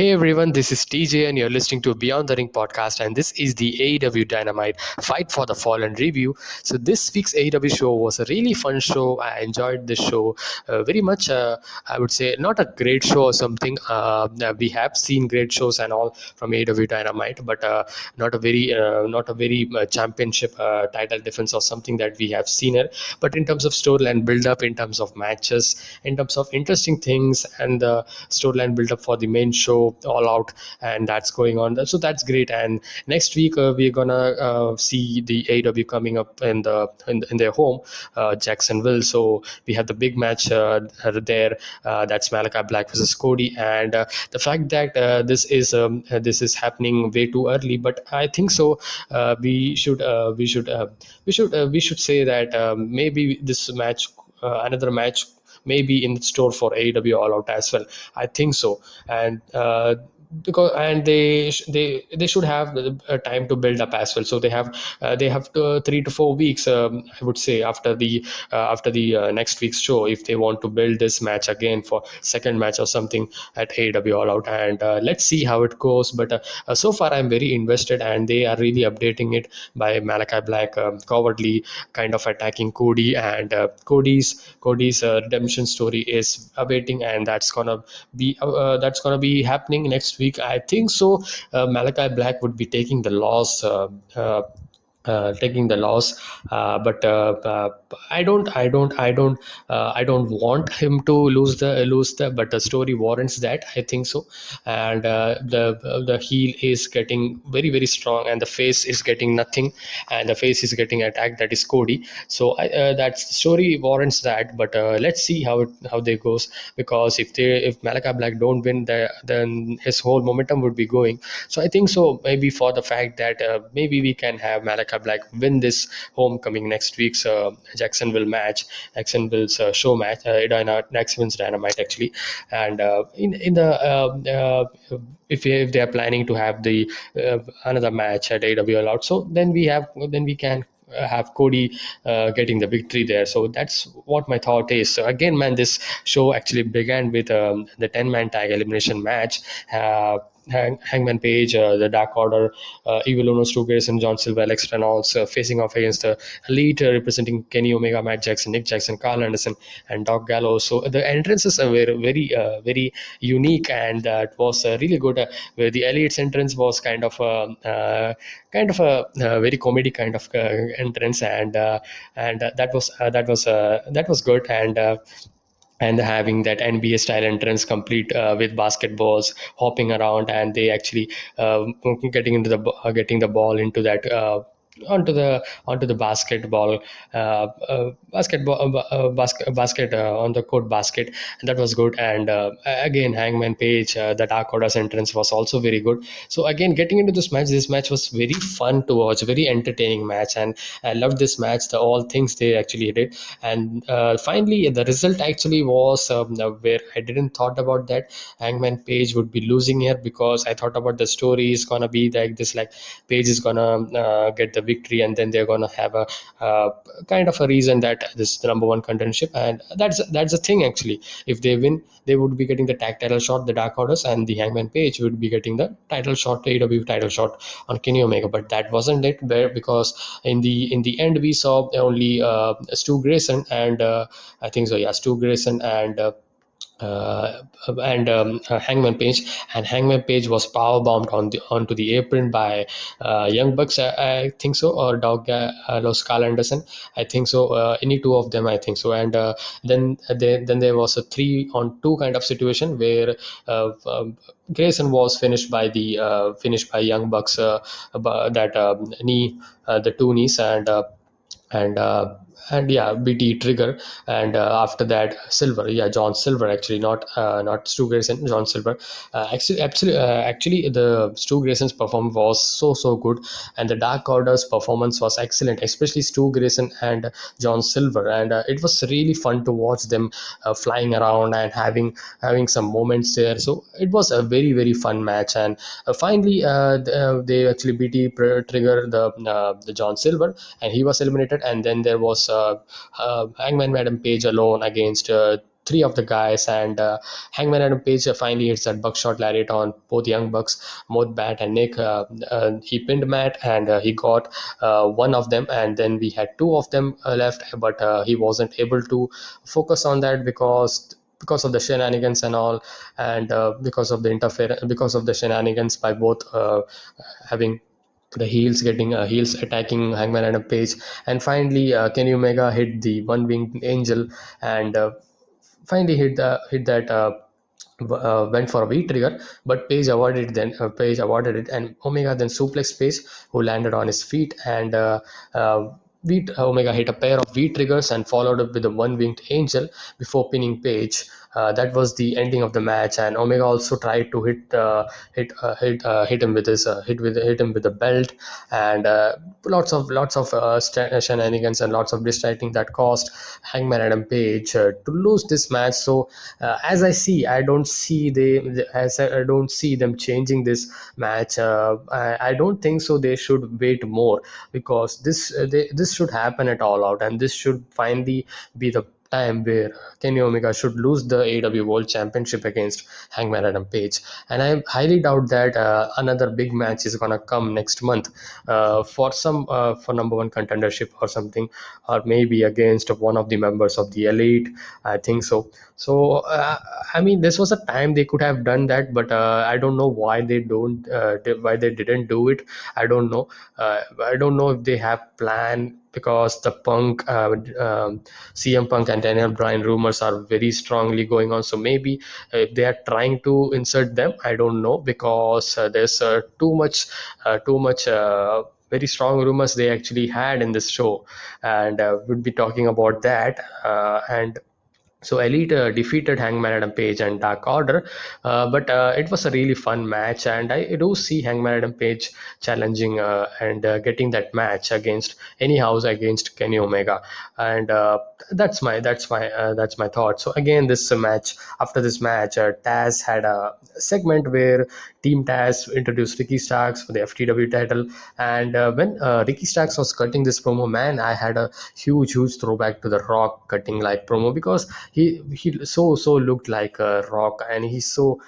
Hey everyone, this is TJ and you're listening to Beyond the Ring podcast, and this is the AEW Dynamite Fight for the Fallen review. So this week's AEW show was a really fun show. I enjoyed this show very much. I would say not a great show or something. We have seen great shows and all from AEW Dynamite, but not a very championship title defense or something that we have seen here. But in terms of storyline build-up, in terms of matches, in terms of interesting things, and the storyline build-up for the main show all out, and that's going on, so that's great. And next week we're gonna see the AEW coming up in their home, Jacksonville. So we have the big match there, that's Malakai Black versus Cody. And the fact that this is happening way too early, but I think so we should say that maybe this match, another match, may be in store for AEW All Out as well. I think so. And because and they should have time to build up as well. So they have 3 to 4 weeks, I would say, after the next week's show, if they want to build this match again for second match or something at AEW All Out. And let's see how it goes. But so far I'm very invested, and they are really updating it by Malakai Black cowardly kind of attacking Cody. And Cody's redemption story is awaiting, and that's gonna be happening next week, I think so. Malakai Black would be taking the loss. Taking the loss, but I don't want him to lose the. But the story warrants that, I think so. And the heel is getting very very strong, and the face is getting nothing, and the face is getting attacked. That is Cody. So that story warrants that. But let's see how they goes, because if Malakai Black don't win, then his whole momentum would be going. So I think so. Maybe for the fact that maybe we can have Malakai Black win this homecoming next week's Jacksonville's show match, Jacksonville's Dynamite actually. And in the if they are planning to have the another match at AEW All Out, so then we can have Cody getting the victory there. So that's what my thought is. So again, man, this show actually began with the 10-man tag elimination match. Hangman Page, the Dark Order, Evil Uno, Stu Grayson, John Silver, Alex Reynolds facing off against the Elite, representing Kenny Omega, Matt Jackson, Nick Jackson, Carl Anderson, and Doc Gallows. So the entrances are very unique, and it was really good. Where the Elite's entrance was kind of a very comedy kind of entrance, and that was good. And having that NBA style entrance complete with basketballs hopping around, and they actually getting the ball into that onto the basket on the court basket. And that was good. And again, Hangman Page, the Dark Order's entrance was also very good. So again, getting into this match was very fun to watch, very entertaining match, and I loved this match, all things they actually did. And finally the result actually was where I didn't thought about that Hangman Page would be losing here, because I thought about the story is gonna be like this, like Page is gonna get the victory, and then they're gonna have a kind of a reason that this is the number one contendership. And that's the thing actually. If they win, they would be getting the tag title shot, the Dark Orders, and the Hangman Page would be getting the title shot, the AEW title shot on Kenny Omega. But that wasn't it there, because in the end we saw only Stu Grayson and I think so, yeah, Stu Grayson and Hangman Page. And Hangman Page was power bombed onto the apron by Young Bucks, I think so, or Dog Los Carl Anderson, I think so. Any two of them, I think so. And then there was a 3-on-2 kind of situation where Grayson was finished by Young Bucks, the two knees, and yeah, BT trigger. And after that, Silver, yeah, John Silver, actually, not Stu Grayson, John Silver. Actually, the Stu Grayson's performance was so good, and the Dark Order's performance was excellent, especially Stu Grayson and John Silver. And it was really fun to watch them flying around and having some moments there. So it was a very very fun match. And finally, they actually BT trigger the John Silver, and he was eliminated. And then there was Hangman Madam Page alone against three of the guys, and Hangman Adam Page finally hits that buckshot lariat on both young bucks, both Matt and Nick. He pinned Matt, and he got one of them, and then we had two of them left, but he wasn't able to focus on that because of the shenanigans and all, and because of the interference, because of the shenanigans by both having the heels attacking Hangman Adam Page, and finally Kenny Omega hit the one winged angel, and finally hit that went for a V trigger, but Page avoided it. Then Page avoided it, and Omega then suplexed Page, who landed on his feet, and Omega hit a pair of V triggers and followed up with a one winged angel before pinning Page. That was the ending of the match, and Omega also tried to hit him with his hit him with the belt, and lots of shenanigans and lots of distracting that caused Hangman Adam Page to lose this match. So as I don't see I don't see them changing this match. I don't think so. They should wait more, because this should happen at All Out, and this should finally be the time where Kenny Omega should lose the AEW World Championship against Hangman Adam Page. And I highly doubt that another big match is gonna come next month for number one contendership or something, or maybe against one of the members of the Elite. I think so. So I mean, this was a time they could have done that, but I don't know why they don't why they didn't do it. I don't know. I don't know if they have planned, because the CM Punk and Daniel Bryan rumors are very strongly going on. So maybe if they are trying to insert them, I don't know, because there's too much. Very strong rumors they actually had in this show, and we'll be talking about that. And so Elite defeated Hangman Adam Page and Dark Order, but it was a really fun match, and I do see Hangman Adam Page challenging and getting that match against anyhow against Kenny Omega, and that's my thought. So again, this match after this match, Taz had a segment where Team Taz introduced Ricky Starks for the FTW title, and when Ricky Starks was cutting this promo, man, I had a huge throwback to the Rock cutting like promo, because he so looked like a Rock, and he's so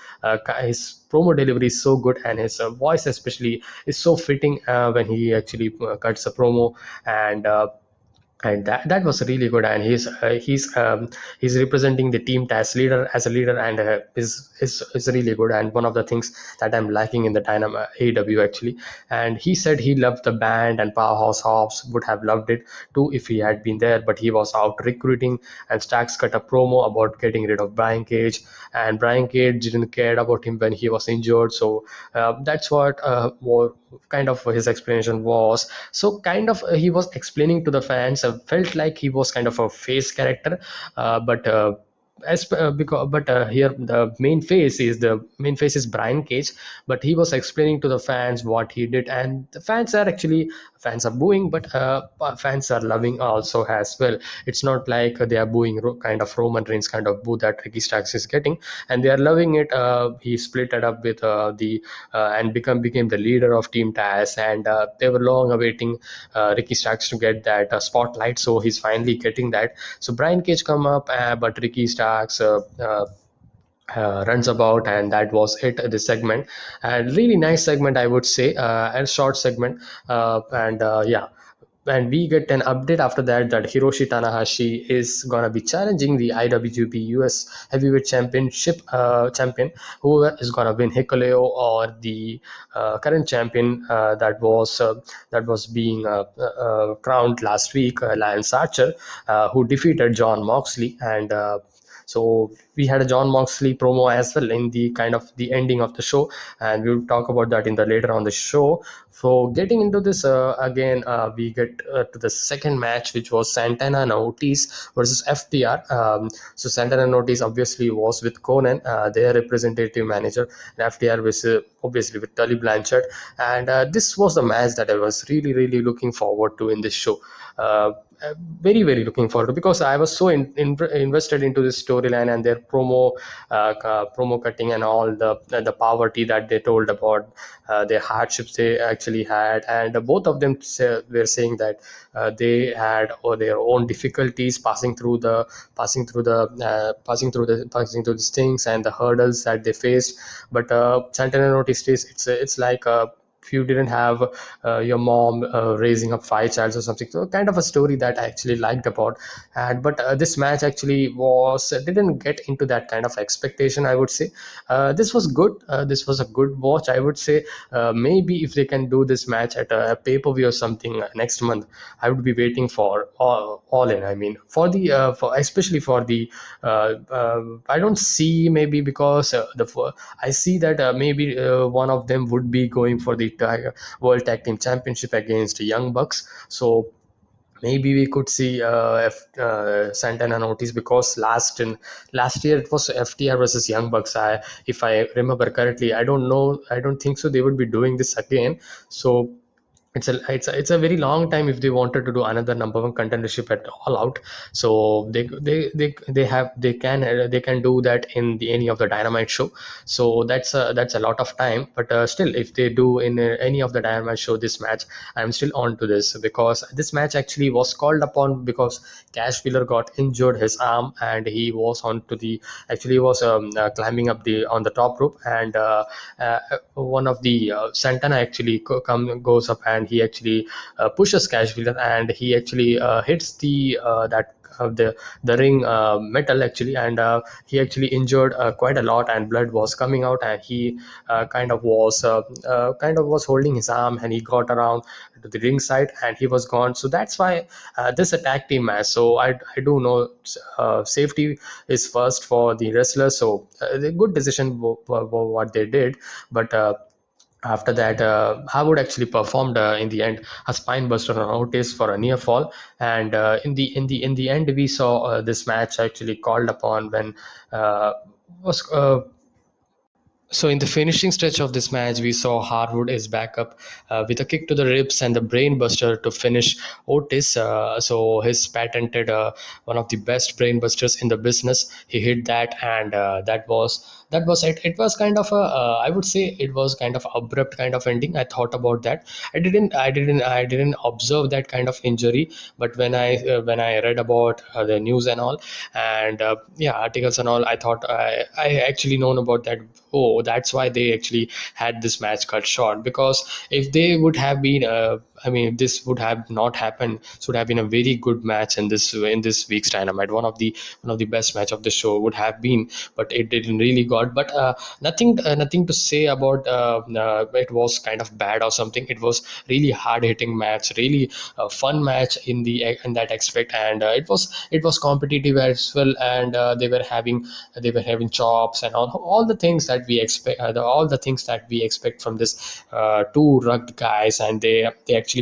his promo delivery is so good, and his voice especially is so fitting when he actually cuts a promo, and and that was really good. And he's representing the team as leader, and is really good, and one of the things that I'm lacking in the Dynamite AEW actually. And he said he loved the band, and Powerhouse Hobbs would have loved it too if he had been there, but he was out recruiting, and Stacks cut a promo about getting rid of Brian Cage, and Brian Cage didn't care about him when he was injured. So that's what more kind of his explanation was. So kind of he was explaining to the fans, felt like he was kind of a face character, but because but here the main face is Brian Cage, but he was explaining to the fans what he did, and the fans are booing, but fans are loving also as well. It's not like they are booing kind of Roman Reigns kind of boo that Ricky Starks is getting, and they are loving it. He split it up with the and became the leader of Team Taz, and they were long awaiting Ricky Starks to get that spotlight, so he's finally getting that. So Brian Cage come up, but Ricky Starks runs about, and that was it, this segment. And really nice segment, I would say, and short segment, and yeah. And we get an update after that Hiroshi Tanahashi is gonna be challenging the IWGP US Heavyweight Championship champion, who is gonna win Hikuleo, or the current champion that was being crowned last week, Lance Archer, who defeated John Moxley. And so we had a John Moxley promo as well in the kind of the ending of the show, and we'll talk about that in the later on the show. So getting into this again, we get to the second match, which was Santana and Ortiz versus FTR. So Santana and Ortiz obviously was with Conan, their representative manager, and FTR was obviously with Tully Blanchard. And this was the match that I was really looking forward to in this show. very looking forward to, because I was so invested into this storyline and their promo cutting and all the poverty that they told about, their hardships they actually had, and both of them were saying that they had or their own difficulties passing through these things and the hurdles that they faced. But Santana noticed is it's like if you didn't have your mom raising up five childs or something, so kind of a story that I actually liked about. And but this match actually was didn't get into that kind of expectation, I would say. This was good. This was a good watch, I would say. Maybe if they can do this match at a pay-per-view or something next month, I would be waiting for all in. I mean, for the for especially for the I don't see, maybe because I see that maybe one of them would be going for the World Tag Team Championship against Young Bucks. So maybe we could see Santana and Ortiz, because last year it was FTR versus Young Bucks. If I remember correctly, I don't know, I don't think so. They would be doing this again. So it's a very long time if they wanted to do another number one contendership at All Out. So they can do that in any of the Dynamite show. So that's a lot of time. But still, if they do in any of the Dynamite show this match, I'm still on to this, because this match actually was called upon because Cash Wheeler got injured his arm, and he was on to the actually was climbing up the on the top rope, and one of the Santana actually goes up, and he actually pushes Cash Wheeler, and he actually hits the ring metal actually, and he actually injured quite a lot, and blood was coming out, and he kind of was holding his arm, and he got around to the ring side, and he was gone. So that's why this attack team match. So I do know safety is first for the wrestlers. So the good decision what they did. But after that, Harwood actually performed in the end a spine buster on Otis for a near fall, and in the end we saw this match actually called upon when was so in the finishing stretch of this match, we saw Harwood is back up with a kick to the ribs and the brainbuster to finish Otis. So his patented one of the best brainbusters in the business. He hit that, and that was it. It was kind of a I would say it was kind of abrupt kind of ending. I thought about that. I didn't observe that kind of injury, but when I read about the news and all, and yeah, articles and all, I thought I actually known about that. Oh, that's why they actually had this match cut short, because if they would have been I mean, this would have not happened. So it would have been a very good match in this week's Dynamite. One of the best match of the show would have been, but it didn't really got. But nothing to say about it was kind of bad or something. It was really hard hitting match, really fun match in that aspect, and it was competitive as well, and they were having chops and all the things that we expect, all the things that we expect from this two rugged guys. And they actually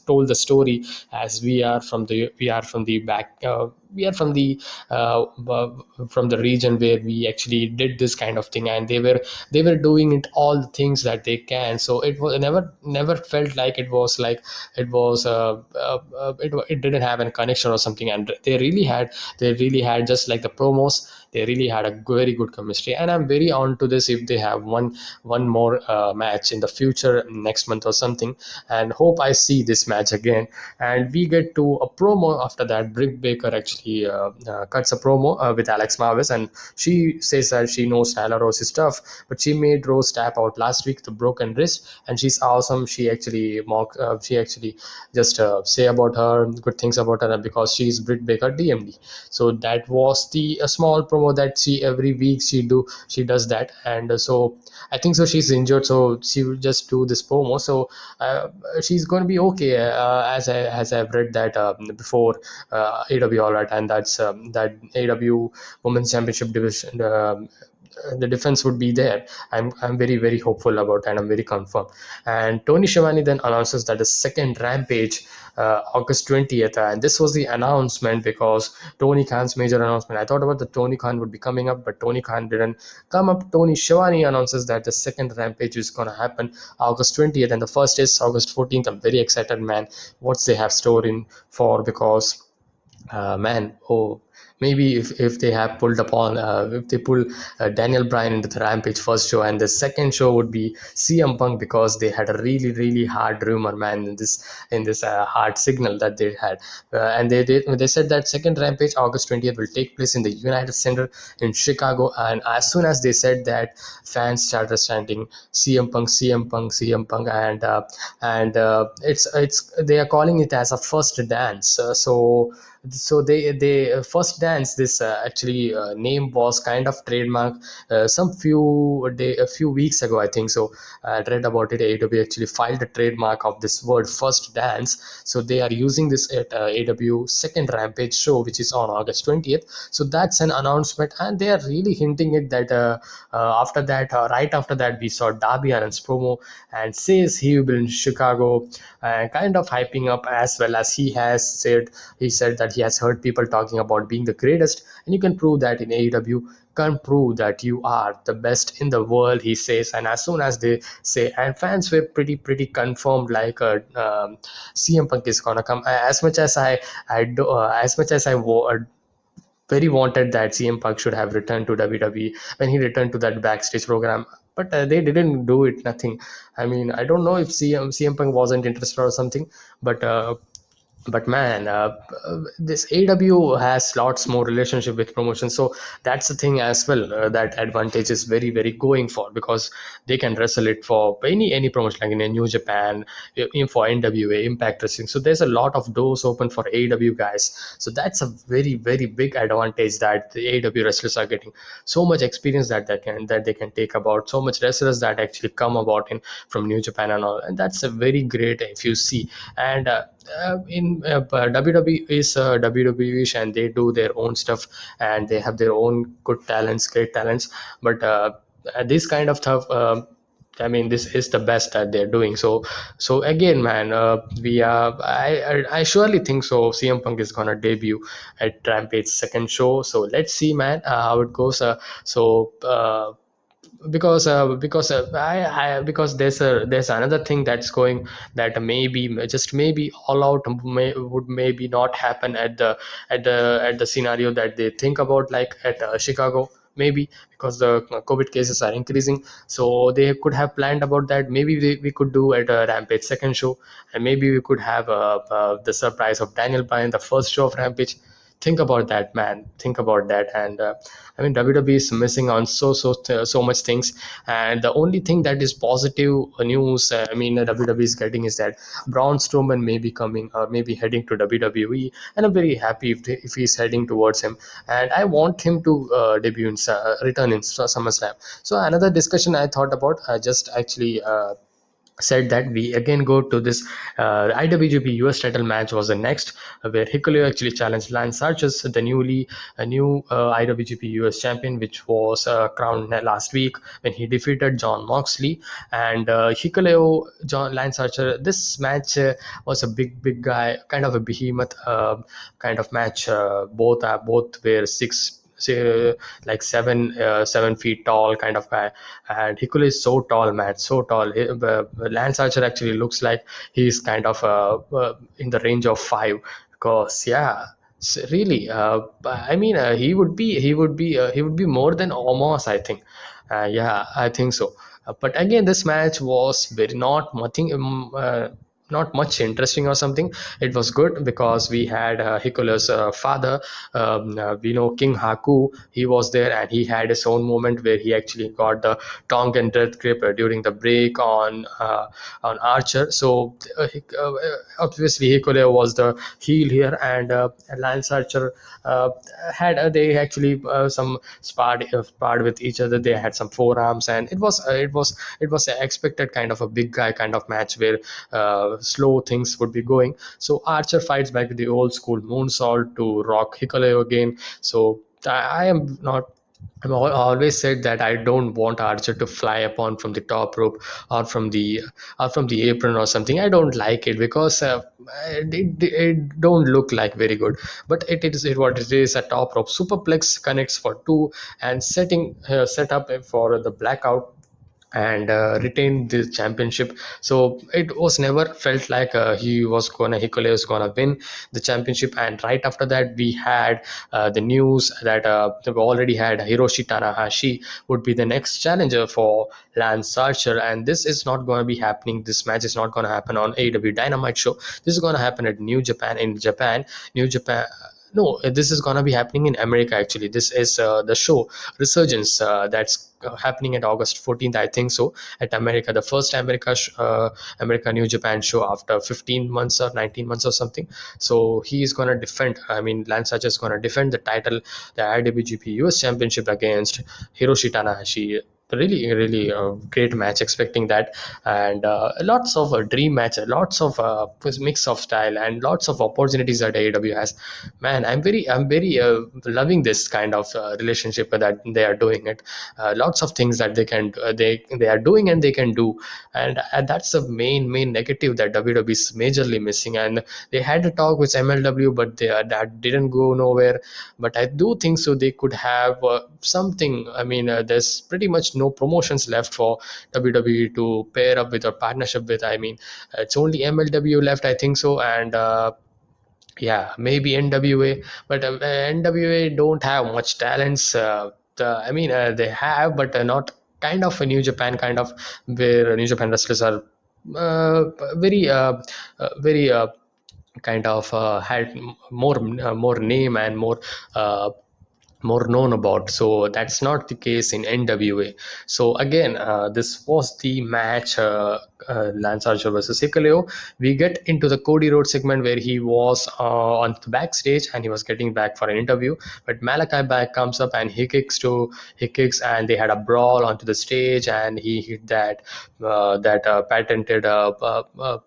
told the story as we are from the back, we are from the region where we actually did this kind of thing, and they were doing it all the things that they can. So it was never felt like it didn't have any connection or something. And they really had just like the promos. They really had a very good chemistry, and I'm very on to this if they have one more match in the future next month or something, and hope I see this match again. And we get to a promo after that. Britt Baker actually cuts a promo with Alex Marvis, and she says that she knows Tyler Rose's stuff, but she made Rose tap out last week, the broken wrist, and she's awesome. She actually just say about her good things about her because she's Britt Baker DMD. So that was the a small promo that she every week she does that. And so I think so she's injured, so she will just do this promo. So she's going to be okay, as I've read that before AW All Right, and that's that AW Women's Championship division. the defense would be there. I'm very very hopeful about, and I'm very confirmed. And Tony Schiavone then announces that the second Rampage, August 20th, and this was the announcement because Tony Khan's major announcement. I thought about the Tony Khan would be coming up, but Tony Khan didn't come up. Tony Schiavone announces that the second Rampage is gonna happen August 20th, and the first is August 14th. I'm very excited, man. What's they have stored in for, because man, oh, maybe if they have pulled upon, if they pull Daniel Bryan into the Rampage first show, and the second show would be CM Punk, because they had a really really hard rumor, man, in this hard signal that they had, and they said that second Rampage August 20th will take place in the United Center in Chicago, and as soon as they said that, fans started chanting CM Punk, CM Punk, CM Punk, and it's they are calling it as a first dance. So they first dance, this actually name was kind of trademark a few weeks ago, I think so. I read about it. AEW actually filed a trademark of this word first dance, so they are using this at AEW second Rampage show, which is on August 20th. So that's an announcement, and they are really hinting it that after that, right after that, we saw Darby Allin's promo, and says he will be in Chicago, kind of hyping up, as well as he said that he has heard people talking about being the greatest, and you can prove that in AEW. Can prove that you are the best in the world, he says. And as soon as they say, and fans were pretty confirmed, like CM Punk is gonna come. As much as I do, as much as very wanted that CM Punk should have returned to WWE when he returned to that backstage program. But they didn't do it. Nothing. I mean, I don't know if CM Punk wasn't interested or something, but man, this AW has lots more relationship with promotion, so that's the thing as well. That advantage is very very going for, because they can wrestle it for any promotion, like in a New Japan, in for NWA, Impact Wrestling. So there's a lot of doors open for AW guys. So that's a very very big advantage that the AW wrestlers are getting. So much experience that they can take about. So much wrestlers that actually come about in from New Japan and all, and that's a very great if you see. And in WWE is WWE, and they do their own stuff, and they have their own good talents, great talents. But this kind of stuff, I mean, this is the best that they're doing. So again, man, I surely think so. CM Punk is gonna debut at Rampage second show. So let's see, man, how it goes. Because there's another thing that's going, that maybe, just maybe, all out would maybe not happen at the scenario that they think about, like at Chicago, maybe, because the COVID cases are increasing. So they could have planned about that. Maybe we could do at a Rampage second show, and maybe we could have the surprise of Daniel Bryan the first show of Rampage. Think about that, man. Think about that. And I mean, WWE is missing on so much things. And the only thing that is positive news, I mean, WWE is getting, is that Braun Strowman may be coming, or maybe heading to WWE, and I'm very happy if he's heading towards him. And I want him to debut in return in SummerSlam. So another discussion I thought about, just actually said that we again go to this IWGP US title match was the next, where Hikuleo actually challenged Lance Archer, the new IWGP US champion, which was crowned last week when he defeated John Moxley. And Hikuleo, Lance Archer, this match was a big guy, kind of a behemoth kind of match. Both were say like 7 feet tall kind of guy, and Hikule is so tall, man, so tall. Lance Archer actually looks like he's kind of in the range of 5, because yeah, really, I mean, he would be more than Omos, I think. Yeah, I think so. But again, this match was very not much interesting or something. It was good because we had Hikule's father, we know King Haku. He was there, and he had his own moment where he actually got the tongue and death grip during the break on Archer. So obviously Hikule was the heel here, and Lance Archer had they actually some sparred with each other. They had some forearms, and it was an expected kind of a big guy kind of match, where slow things would be going. So Archer fights back with the old school moonsault to rock Hikuleo again. So I am not always said that I don't want Archer to fly upon from the top rope or from the apron or something. I don't like it because it don't look like very good. But it is what it is. A top rope superplex connects for two and set up for the blackout and retained the championship. So it was never felt like Hikole was gonna win the championship. And right after that, we had the news that we already had Hiroshi Tanahashi would be the next challenger for Lance Archer, and this is not going to be happening. This match is not going to happen on AEW Dynamite show. This is going to happen at New Japan in Japan. New Japan. No, this is gonna be happening in America. Actually, this is the show Resurgence that's happening at August 14th, I think so, at America. The first America New Japan show after 15 months or 19 months or something. So he is gonna defend. I mean, Lance Archer is gonna defend the title, the IWGP US Championship against Hiroshi Tanahashi. Really, really great match. Expecting that, and lots of dream match, lots of mix of style, and lots of opportunities that AEW has. Man, I'm very loving this kind of relationship that they are doing it. Lots of things that they are doing and they can do, and that's the main negative that WWE is majorly missing. And they had a talk with MLW, but that didn't go nowhere. But I do think so they could have something. I mean, there's pretty much no promotions left for WWE to pair up with or partnership with. I mean, it's only MLW left, I think so, and yeah, maybe NWA, but NWA don't have much talents. I mean, they have, but not kind of a New Japan kind of, where New Japan wrestlers are uh, very, very kind of had more name and more known about. So that's not the case in NWA. So again, this was the match, Lance Archer versus Hikuleo. We get into the Cody Rhodes segment where he was on the backstage and he was getting back for an interview. But Malakai back comes up and he kicks, and they had a brawl onto the stage, and he hit that patented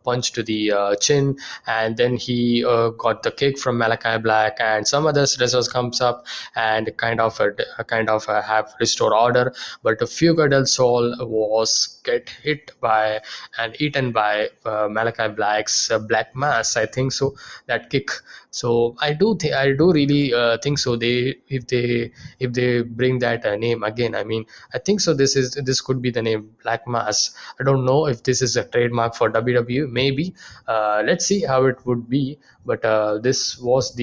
punch to the chin, and then he got the kick from Malakai Black, and some other wrestlers comes up and kind of have restored order. But a Fuga del Sol was get hit by and eaten by Malachi Black's Black Mass, I think so, that kick. So I do really think so. If they bring that name again, I mean, I think so. This could be the name Black Mass. I don't know if this is a trademark for WWE. Maybe. Let's see how it would be. But this was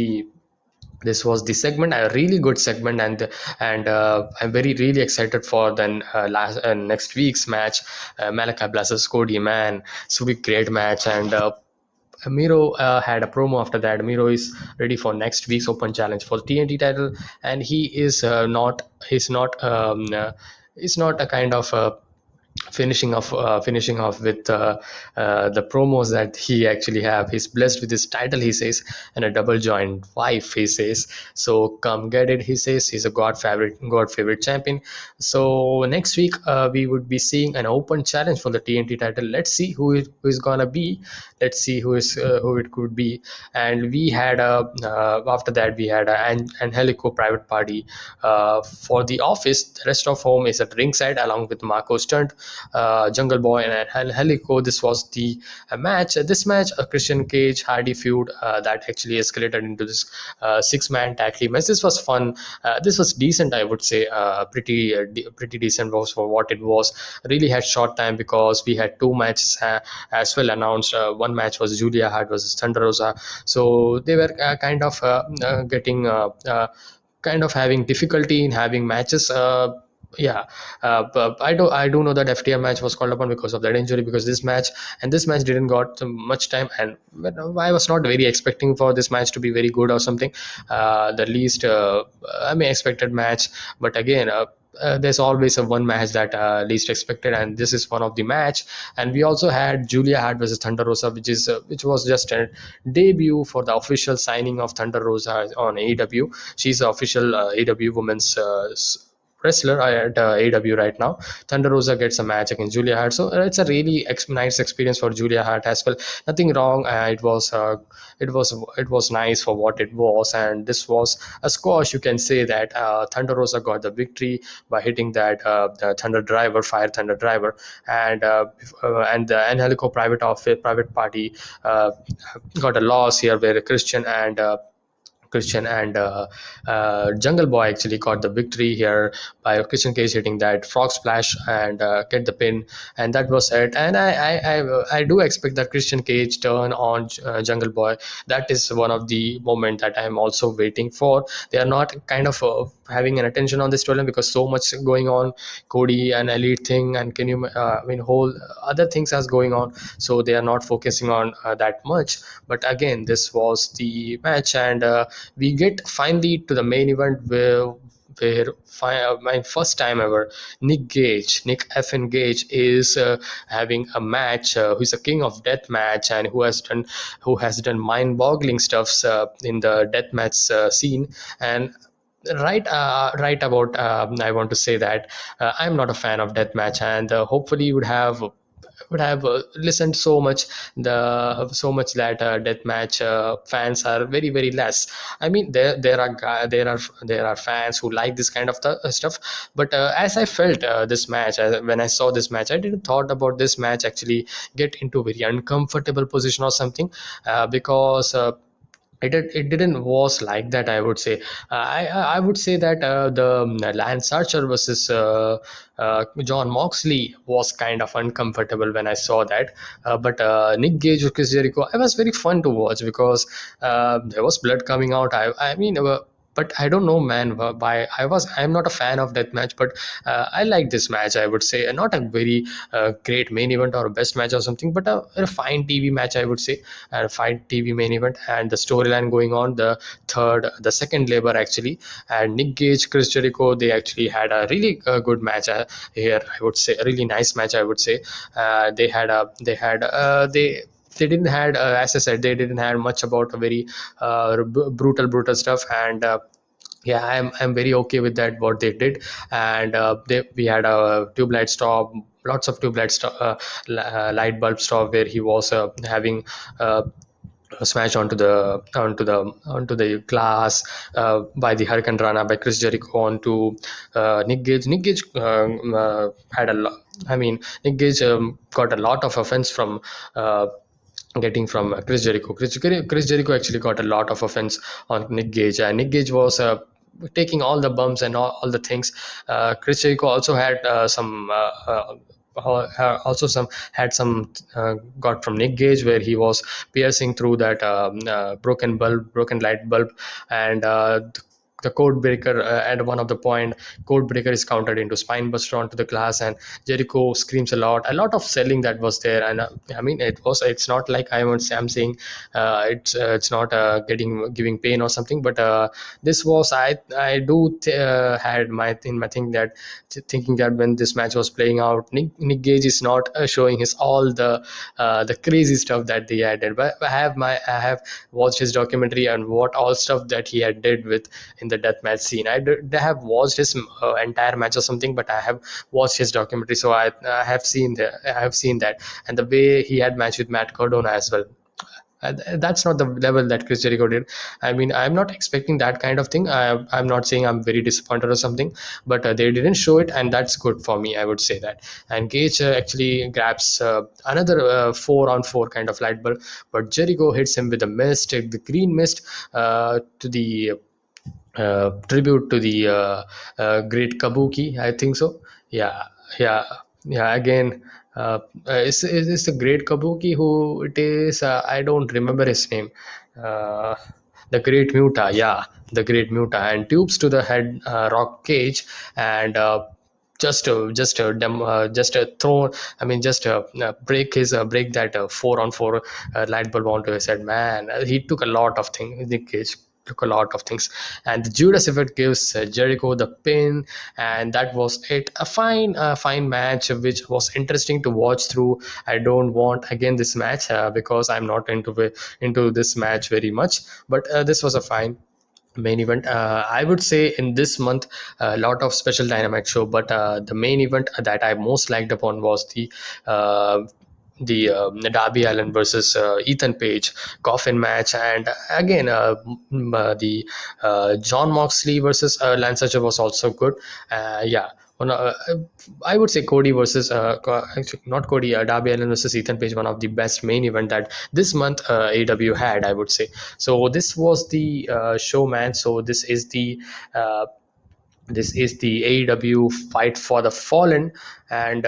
the segment, a really good segment, and I'm very really excited for then last next week's match, Malachi versus Cody. Man, it's a great match. And Miro had a promo after that. Miro is ready for next week's open challenge for the TNT title, and he is not he's not a kind of finishing off with the promos that he actually have. He's blessed with his title, he says, and a double joint wife, he says. So come get it, he says. He's a god favorite champion. So next week we would be seeing an open challenge for the TNT title. Let's see who is gonna be. Let's see who it could be. And we had a after that we had an Angelico private party for the office. The rest of home is at ringside along with Marco Stunt, Jungle Boy, and Helico. This was the match. This match, a Christian Cage Hardy feud that actually escalated into this six-man tag team match. This was fun. This was decent, I would say. Pretty decent was for what it was. Really had short time because we had two matches as well announced. One match was Julia Hart versus Thunder Rosa. So they were getting kind of having difficulty in having matches. Yeah, but I do know that FTR match was called upon because of that injury, because this match didn't got much time, and I was not very expecting for this match to be very good or something. The least I mean expected match. But again, there's always a one match that least expected, and this is one of the match. And we also had Julia Hart versus Thunder Rosa, which was just a debut for the official signing of Thunder Rosa on AEW. She's the official AEW women's wrestler at AEW right now. Thunder Rosa gets a match against Julia Hart, so it's a really nice experience for Julia Hart as well. Nothing wrong. It was nice for what it was, and this was a squash. You can say that Thunder Rosa got the victory by hitting that the Thunder Driver, Fire Thunder Driver, and the Angelico private party got a loss here where Christian and Jungle Boy actually got the victory here by Christian Cage hitting that frog splash and get the pin, and that was it. And I do expect that Christian Cage turn on Jungle Boy. That is one of the moment that I'm also waiting for. They are not kind of having an attention on this storyline because so much going on, Cody and Elite thing, and can you I mean whole other things as going on, so they are not focusing on that much. But again, this was the match, and we get finally to the main event where my first time ever, Nick FN Gage is having a match. Who's a king of death match and who has done mind-boggling stuffs in the death match scene. And right about I want to say that I'm not a fan of deathmatch, and hopefully would have listened so much that deathmatch fans are very very less. I mean, there are fans who like this kind of stuff, but as I felt this match, when I saw this match, I didn't thought about this match actually get into a very uncomfortable position or something, because it didn't was like that, I would say. I would say that the Lance Archer versus John Moxley was kind of uncomfortable when I saw that. But Nick Gage or Chris Jericho, it was very fun to watch because there was blood coming out. I mean, but I don't know, man. Why I'm not a fan of that match, but I like this match. I would say not a very great main event or a best match or something, but a fine TV match, I would say, and a fine TV main event, and the storyline going on. The second labor actually, and Nick Gage, Chris Jericho, they actually had a really good match here. I would say a really nice match. I would say they didn't had as I said, they didn't have much about a very brutal stuff, and yeah, I'm very okay with that what they did. And we had a tube light stop, lots of tube light stop, light bulb stop where he was having smashed onto the glass by the Hurricane Rana by Chris Jericho onto Nick Gage. Nick Gage had a lot. I mean, Nick Gage got a lot of offense from getting from Chris Jericho. Chris Jericho actually got a lot of offense on Nick Gage, and Nick Gage was taking all the bumps and all the things. Chris Jericho also had also some had some got from Nick Gage where he was piercing through that broken light bulb, and the code breaker at one of the point, code breaker is countered into spine buster onto the glass, and Jericho screams a lot of selling that was there. And I mean, it's not like I'm saying it's not giving pain or something, but this was I do had my thing that thinking that when this match was playing out, Nick Gage is not showing his all the crazy stuff that they added. But I have watched his documentary and what all stuff that he had did with in the deathmatch scene. I have watched his entire match or something, but I have watched his documentary, so I have seen that, and the way he had matched with Matt Cardona as well. That's not the level that Chris Jericho did. I mean, I'm not expecting that kind of thing. I'm not saying I'm very disappointed or something, but they didn't show it, and that's good for me, I would say that. And Gage actually grabs another 4-on-4 kind of light bulb, but Jericho hits him with a mist, the green mist, to the tribute to the great Kabuki, I think so. Yeah, yeah, yeah. Again, is the great Kabuki who it is? I don't remember his name. Uh, the Great Muta, yeah, the Great Muta, and tubes to the head, rock cage, and just throw. I mean, just break that 4-on-4 light bulb onto his head. Man, he took a lot of things. Nick Cage took a lot of things, and the Judas effect gives Jericho the pin, and that was it. A fine match which was interesting to watch through. I don't want again this match because I'm not into this match very much, but this was a fine. Main event, I would say in this month, a lot of special dynamite show, but the main event that I most liked upon was uh, the Darby Allin versus Ethan Page coffin match, and again the John Moxley versus Lance Archer was also good. Yeah. I would say Cody versus actually not Cody, Darby Allin versus Ethan Page, one of the best main event that this month AW had, I would say. So this was the show, man. So uh, this is the AEW Fight for the Fallen, and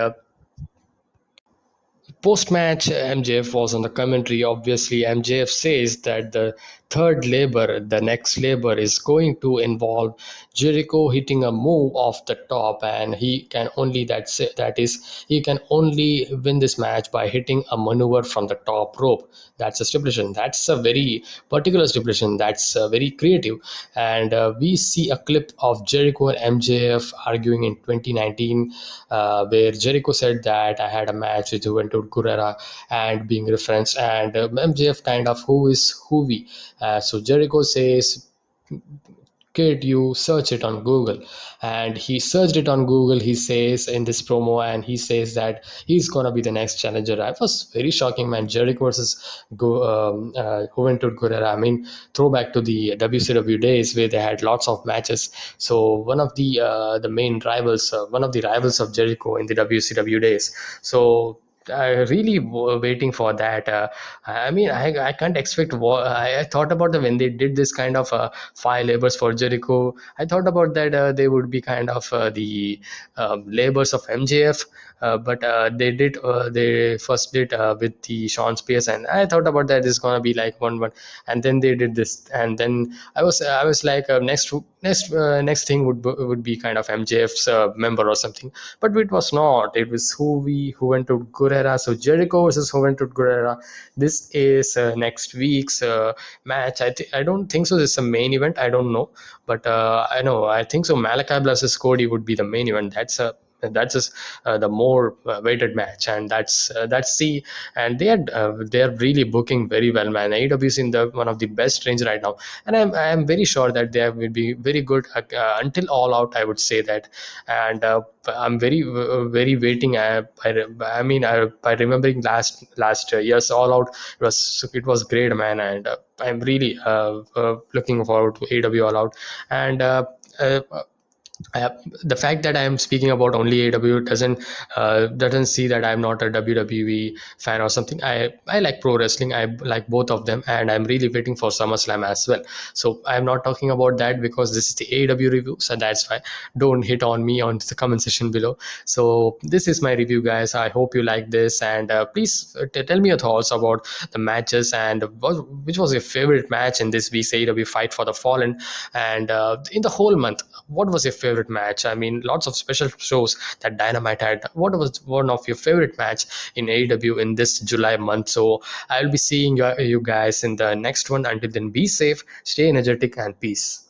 post match, MJF was on the commentary. Obviously, MJF says that the next labor is going to involve Jericho hitting a move off the top, and that is he can only win this match by hitting a maneuver from the top rope. That's a stipulation. That's a very particular stipulation. That's very creative, and we see a clip of Jericho and MJF arguing in 2019, where Jericho said that I had a match with Juventud Guerrera and being referenced, and MJF kind of who is who we. So Jericho says, kid, you search it on Google. And he searched it on Google, he says in this promo, and he says that he's gonna be the next challenger. I was very shocking, man. Jericho versus Juventud Guerrera. I mean, throwback to the WCW days where they had lots of matches. So one of the main rivals, one of the rivals of Jericho in the WCW days. So really waiting for that. I mean, I can't expect. I thought about the when they did this kind of five labors for Jericho. I thought about that they would be kind of the labors of MJF, but they first did with the Sean Spears, and I thought about that is gonna be like one, and then they did this, and then I was like next thing would be kind of MJF's member or something, but it was not. It was Juventud Guerrera. So Jericho versus Juventud Guerrera. This is next week's match. I don't think so. This is a main event. I don't know, but I know. I think so. Malakai versus Cody would be the main event. That's just the more weighted match, and that's the and they are really booking very well, man. AEW is in the one of the best range right now, and I'm very sure that they will be very good until All Out. I would say that, and I'm very waiting. I mean, by remembering last year's All Out, it was great, man, and I'm really looking forward to AEW All Out, and. Uh, I, the fact that I am speaking about only AEW doesn't see that I'm not a WWE fan or something. I like pro wrestling. I like both of them, and I'm really waiting for SummerSlam as well. So I'm not talking about that because this is the AEW review, so that's why don't hit on me on the comment section below. So this is my review, guys. I hope you like this, and please tell me your thoughts about the matches and which was your favorite match in this week's AEW Fight for the Fallen, and in the whole month, what was your favorite match? I mean, lots of special shows that Dynamite had. What was one of your favorite match in AEW in this July month? So I'll be seeing you guys in the next one. Until then, be safe, stay energetic, and peace.